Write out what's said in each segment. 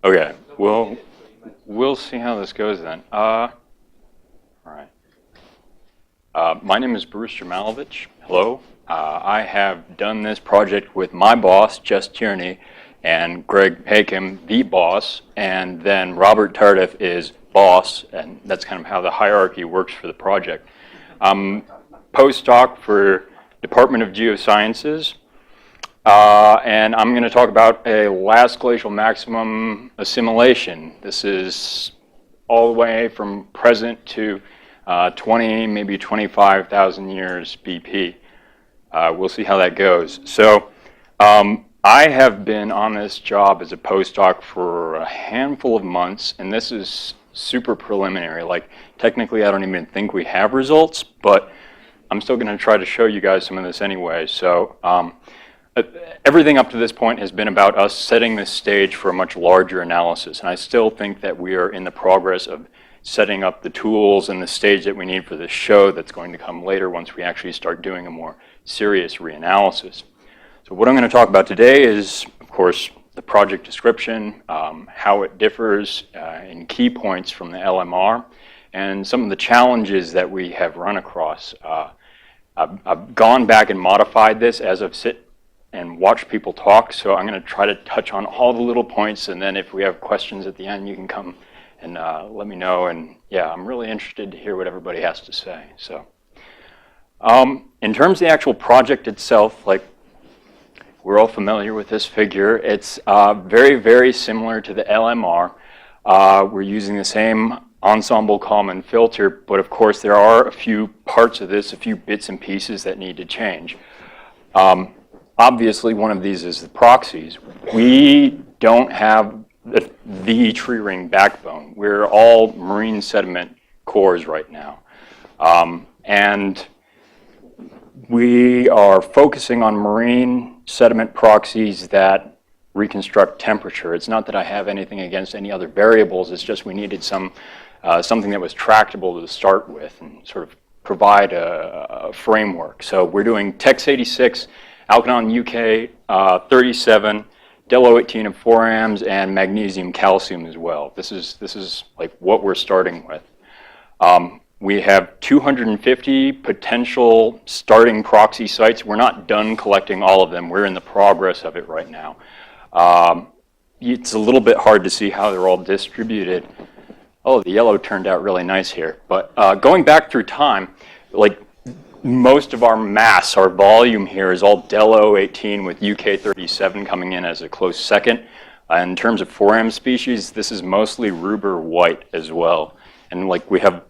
Okay, well, we'll see how this goes then. All right. My name is Brewster Malevich. Hello. I have done this project with my boss, Jess Tierney, and Greg Hakem, the boss, and then Robert Tardif is boss, and that's kind of how the hierarchy works for the project. Posttalk for Department of Geosciences. And I'm going to talk about a last glacial maximum assimilation. This is all the way from present to 20, maybe 25,000 years BP. We'll see how that goes. So I have been on this job as a postdoc for a handful of months, and this is super preliminary. Like, technically, I don't even think we have results, but I'm still going to try to show you guys some of this anyway. So everything up to this point has been about us setting this stage for a much larger analysis, and I still think that we are in the progress of setting up the tools and the stage that we need for this show that's going to come later once we actually start doing a more serious reanalysis. So what I'm going to talk about today is, of course, the project description, how it differs in key points from the LMR, and some of the challenges that we have run across. I've gone back and modified this as I've sit and watch people talk, so I'm going to try to touch on all the little points, and then if we have questions at the end, you can come and let me know. And yeah, I'm really interested to hear what everybody has to say. So in terms of the actual project itself, like, we're all familiar with this figure. It's very, very similar to the LMR. We're using the same ensemble Kalman filter, but of course there are a few parts of this, a few bits and pieces that need to change. Obviously, one of these is the proxies. We don't have the tree ring backbone. We're all marine sediment cores right now. And we are focusing on marine sediment proxies that reconstruct temperature. It's not that I have anything against any other variables, it's just we needed something that was tractable to start with and sort of provide a framework. So we're doing TEX86, Alkanon UK 37, Delo 18 of 4 AMs, and magnesium calcium as well. This is like what we're starting with. We have 250 potential starting proxy sites. We're not done collecting all of them. We're in the progress of it right now. It's a little bit hard to see how they're all distributed. Oh, the yellow turned out really nice here. But going back through time, like, most of our mass, our volume here is all Delo 18 with UK 37 coming in as a close second. In terms of 4M species, this is mostly Ruber white as well. And like, we have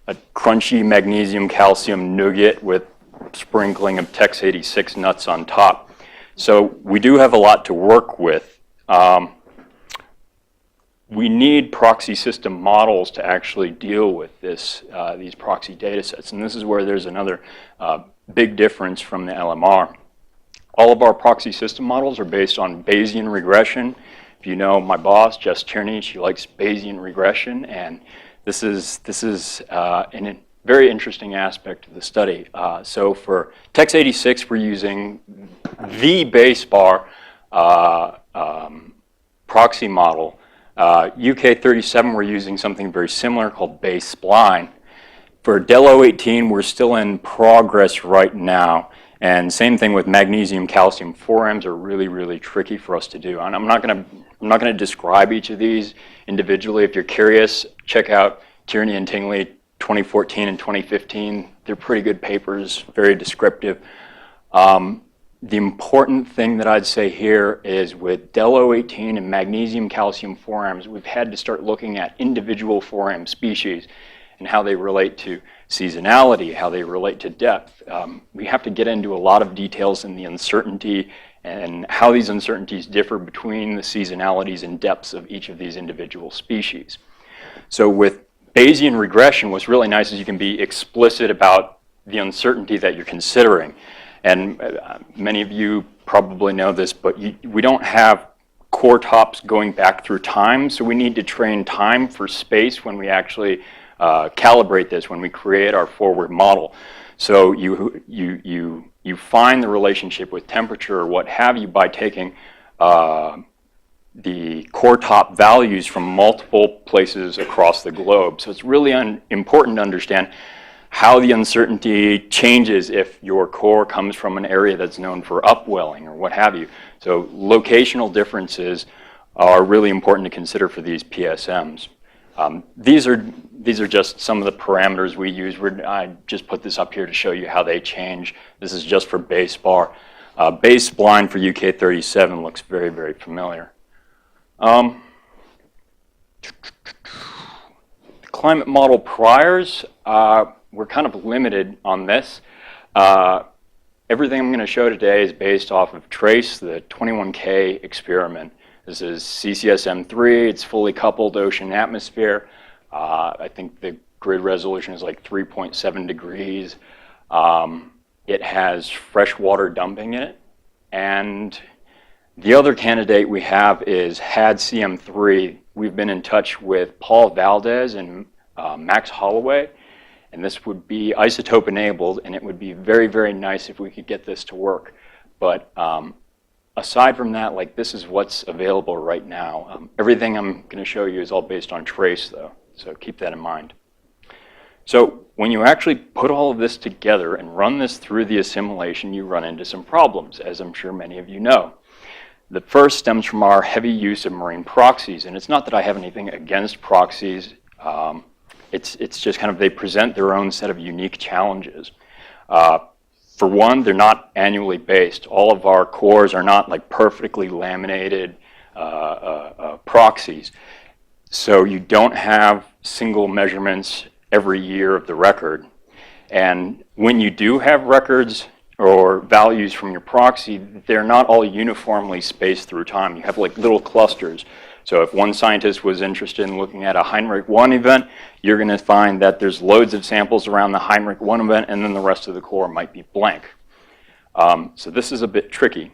a crunchy magnesium calcium nougat with sprinkling of TEX86 nuts on top. So we do have a lot to work with. We need proxy system models to actually deal with this, these proxy data sets. And this is where there's another big difference from the LMR. All of our proxy system models are based on Bayesian regression. If you know my boss, Jess Tierney, she likes Bayesian regression. And this is a very interesting aspect of the study. So for TEX86, we're using the base bar proxy model. UK 37, we're using something very similar called base spline. For Delo 18, we're still in progress right now. And same thing with magnesium calcium. 4Ms are really, really tricky for us to do. And I'm not gonna describe each of these individually. If you're curious, check out Tierney and Tingley 2014 and 2015. They're pretty good papers, very descriptive. The important thing that I'd say here is with Delo 18 and magnesium calcium 4Ms, we've had to start looking at individual 4M species and how they relate to seasonality, how they relate to depth. We have to get into a lot of details in the uncertainty and how these uncertainties differ between the seasonalities and depths of each of these individual species. So with Bayesian regression, what's really nice is you can be explicit about the uncertainty that you're considering. And many of you probably know this, but we don't have core tops going back through time, so we need to train time for space when we actually calibrate this, when we create our forward model. So you find the relationship with temperature or what have you by taking the core top values from multiple places across the globe. So it's really important to understand how the uncertainty changes if your core comes from an area that's known for upwelling or what have you. So locational differences are really important to consider for these PSMs. These are just some of the parameters we use. I just put this up here to show you how they change. This is just for base bar. Base spline for UK37 looks very, very familiar. The climate model priors, we're kind of limited on this. Everything I'm going to show today is based off of TRACE, the 21K experiment. This is CCSM3, it's fully coupled ocean atmosphere. I think the grid resolution is like 3.7 degrees. It has freshwater dumping in it. And the other candidate we have is HAD-CM3. We've been in touch with Paul Valdez and Max Holloway. And this would be isotope enabled, and it would be very, very nice if we could get this to work. But aside from that, like, this is what's available right now. Everything I'm going to show you is all based on TRACE, though, so keep that in mind. So when you actually put all of this together and run this through the assimilation, you run into some problems, as I'm sure many of you know. The first stems from our heavy use of marine proxies, and it's not that I have anything against proxies. It's just kind of they present their own set of unique challenges. For one, they're not annually based. All of our cores are not like perfectly laminated proxies. So you don't have single measurements every year of the record. And when you do have records or values from your proxy, they're not all uniformly spaced through time. You have like little clusters. So if one scientist was interested in looking at a Heinrich 1 event, you're going to find that there's loads of samples around the Heinrich 1 event, and then the rest of the core might be blank. So this is a bit tricky.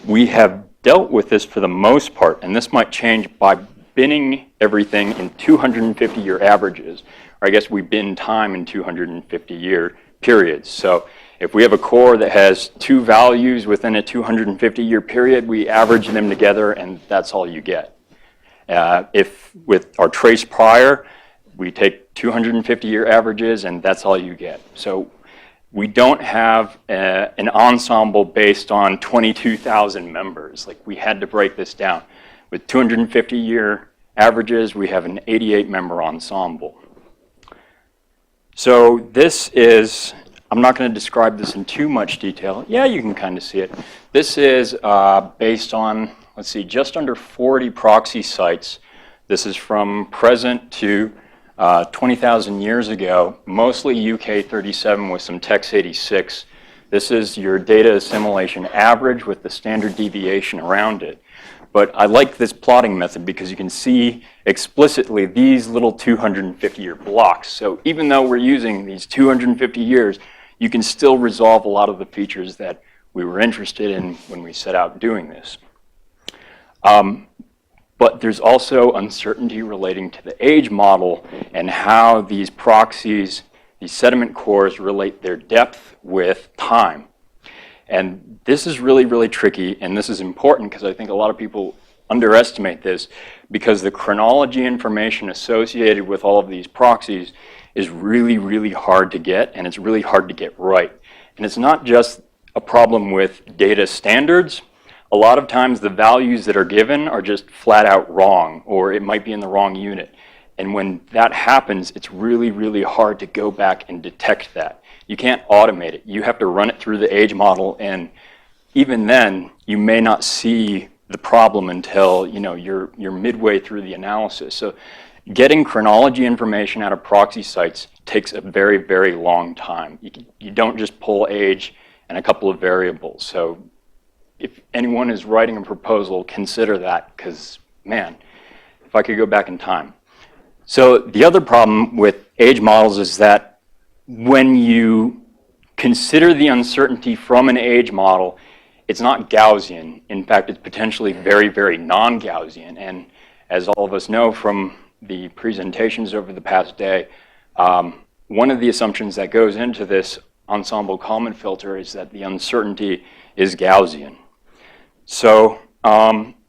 We have dealt with this for the most part, and this might change by binning everything in 250-year averages. Or I guess we bin time in 250-year periods. So if we have a core that has two values within a 250-year period, we average them together, and that's all you get. If with our trace prior, we take 250-year averages, and that's all you get. So we don't have an ensemble based on 22,000 members. Like, we had to break this down. With 250-year averages, we have an 88-member ensemble. So this is, I'm not going to describe this in too much detail. Yeah, you can kind of see it. This is based on, let's see, just under 40 proxy sites. This is from present to 20,000 years ago, mostly UK37 with some Tex86. This is your data assimilation average with the standard deviation around it. But I like this plotting method because you can see explicitly these little 250-year blocks. So even though we're using these 250 years, you can still resolve a lot of the features that we were interested in when we set out doing this. But there's also uncertainty relating to the age model and how these proxies, these sediment cores, relate their depth with time. And this is really, really tricky, and this is important because I think a lot of people underestimate this, because the chronology information associated with all of these proxies is really, really hard to get, and it's really hard to get right. And it's not just a problem with data standards. A lot of times the values that are given are just flat out wrong, or it might be in the wrong unit. And when that happens, it's really, really hard to go back and detect that. You can't automate it. You have to run it through the age model, and even then, you may not see the problem until you're midway through the analysis. So getting chronology information out of proxy sites takes a very, very long time. You don't just pull age and a couple of variables. So if anyone is writing a proposal, consider that, because, man, if I could go back in time. So the other problem with age models is that when you consider the uncertainty from an age model, it's not Gaussian. In fact, it's potentially very, very non-Gaussian. And as all of us know from the presentations over the past day, one of the assumptions that goes into this ensemble Kalman filter is that the uncertainty is Gaussian. So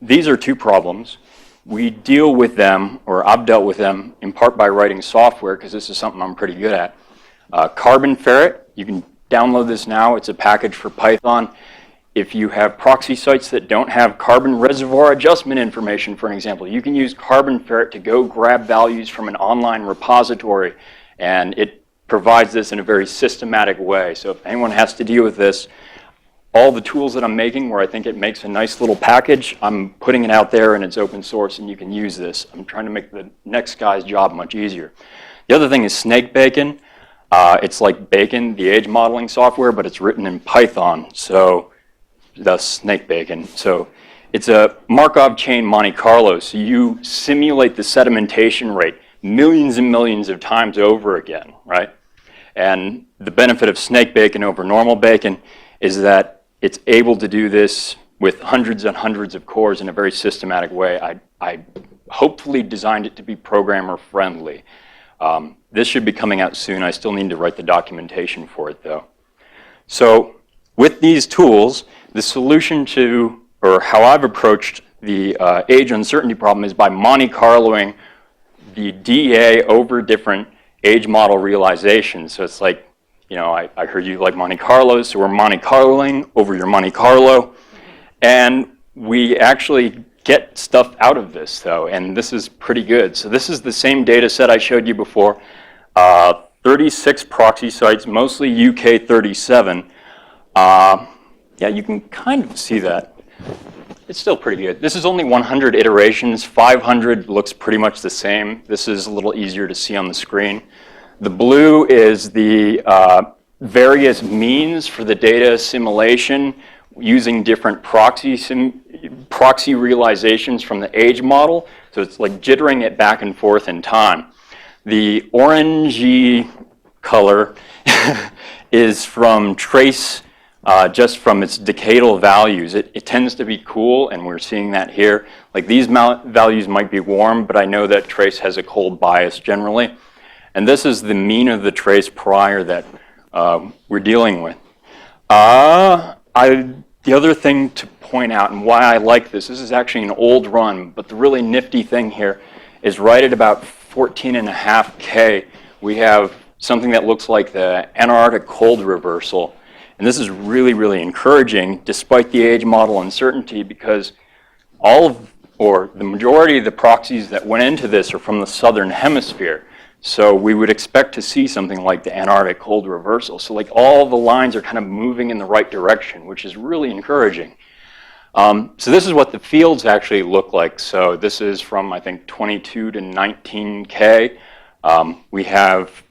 these are two problems. We deal with them, or I've dealt with them, in part by writing software, because this is something I'm pretty good at. Carbon Ferret, you can download this now. It's a package for Python. If you have proxy sites that don't have carbon reservoir adjustment information, for an example, you can use Carbon Ferret to go grab values from an online repository, and it provides this in a very systematic way. So if anyone has to deal with this, all the tools that I'm making where I think it makes a nice little package, I'm putting it out there and it's open source and you can use this. I'm trying to make the next guy's job much easier. The other thing is Snake Bacon. It's like Bacon, the age modeling software, but it's written in Python, so thus Snake Bacon. So it's a Markov chain Monte Carlo, so you simulate the sedimentation rate millions and millions of times over again, right? And the benefit of Snake Bacon over normal bacon is that it's able to do this with hundreds and hundreds of cores in a very systematic way. I hopefully designed it to be programmer friendly. This should be coming out soon. I still need to write the documentation for it though. So with these tools, the solution to, or how I've approached the age uncertainty problem is by Monte Carloing the DA over different age model realizations. So it's like, you know, I heard you like Monte Carlo, so we're Monte Carloing over your Monte Carlo. And we actually get stuff out of this, though, and this is pretty good. So this is the same data set I showed you before. 36 proxy sites, mostly UK 37. Yeah, you can kind of see that. It's still pretty good. This is only 100 iterations. 500 looks pretty much the same. This is a little easier to see on the screen. The blue is the various means for the data assimilation using different proxy realizations from the age model. So it's like jittering it back and forth in time. The orangey color is from trace, just from its decadal values. It tends to be cool, and we're seeing that here. Like these values might be warm, but I know that trace has a cold bias generally. And this is the mean of the trace prior that we're dealing with. The other thing to point out and why I like this is actually an old run, but the really nifty thing here is right at about 14.5K, we have something that looks like the Antarctic cold reversal. And this is really, really encouraging despite the age model uncertainty, because the majority of the proxies that went into this are from the southern hemisphere. So we would expect to see something like the Antarctic cold reversal. So like all the lines are kind of moving in the right direction, which is really encouraging. So this is what the fields actually look like. So this is from, I think, 22 to 19K.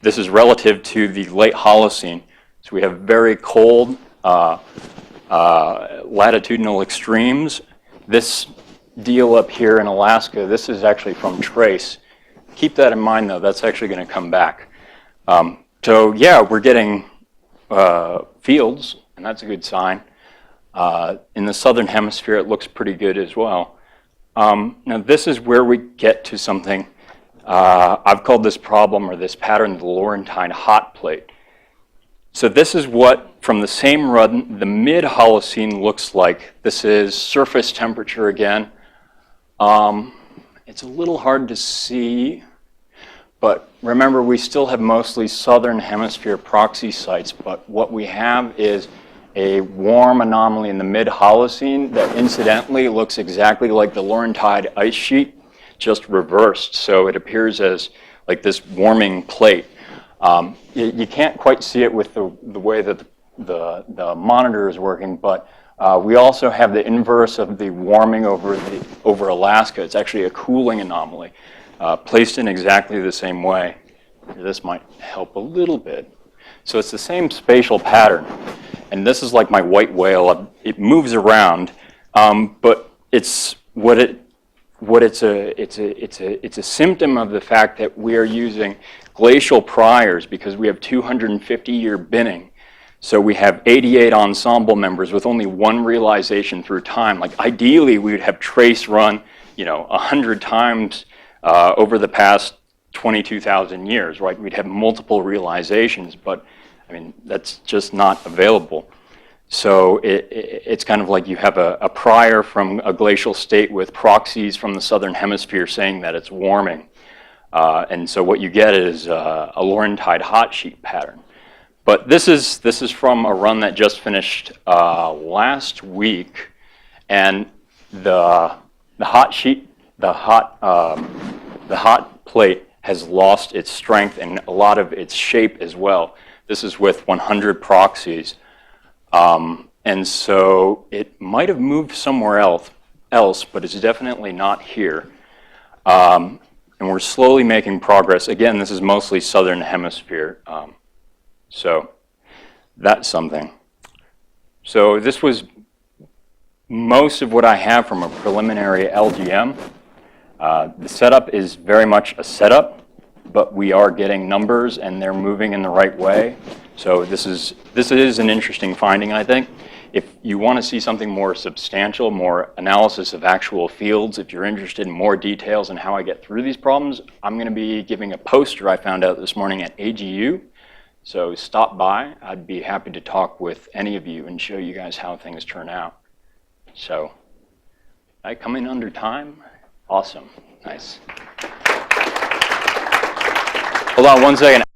This is relative to the late Holocene. So we have very cold latitudinal extremes. This deal up here in Alaska, this is actually from trace. Keep that in mind, though. That's actually going to come back. So yeah, we're getting fields, and that's a good sign. In the southern hemisphere, it looks pretty good as well. Now, this is where we get to something. I've called this problem or this pattern the Laurentide hot plate. So this is what, from the same run, the mid-Holocene looks like. This is surface temperature again. It's a little hard to see, but remember, we still have mostly southern hemisphere proxy sites, but what we have is a warm anomaly in the mid-Holocene that incidentally looks exactly like the Laurentide ice sheet, just reversed. So it appears as like this warming plate. You can't quite see it with the way that the monitor is working, but we also have the inverse of the warming over Alaska. It's actually a cooling anomaly, placed in exactly the same way. This might help a little bit. So it's the same spatial pattern, and this is like my white whale. It moves around, but it's a symptom of the fact that we are using glacial priors because we have 250-year binning. So we have 88 ensemble members with only one realization through time. Like ideally, we would have trace run, 100 times over the past 22,000 years, right? We'd have multiple realizations, but I mean, that's just not available. So it's kind of like you have a prior from a glacial state with proxies from the southern hemisphere saying that it's warming. And so what you get is a Laurentide hot sheet pattern. But this is from a run that just finished last week, and the hot plate has lost its strength and a lot of its shape as well. This is with 100 proxies. And so it might have moved somewhere else, but it's definitely not here. And we're slowly making progress. Again, this is mostly southern hemisphere. So that's something. So this was most of what I have from a preliminary LGM. The setup is very much a setup, but we are getting numbers and they're moving in the right way. So this is an interesting finding, I think. If you want to see something more substantial, more analysis of actual fields, if you're interested in more details on how I get through these problems, I'm going to be giving a poster I found out this morning at AGU. So stop by. I'd be happy to talk with any of you and show you guys how things turn out. So, I come in under time? Awesome. Nice. Hold on one second.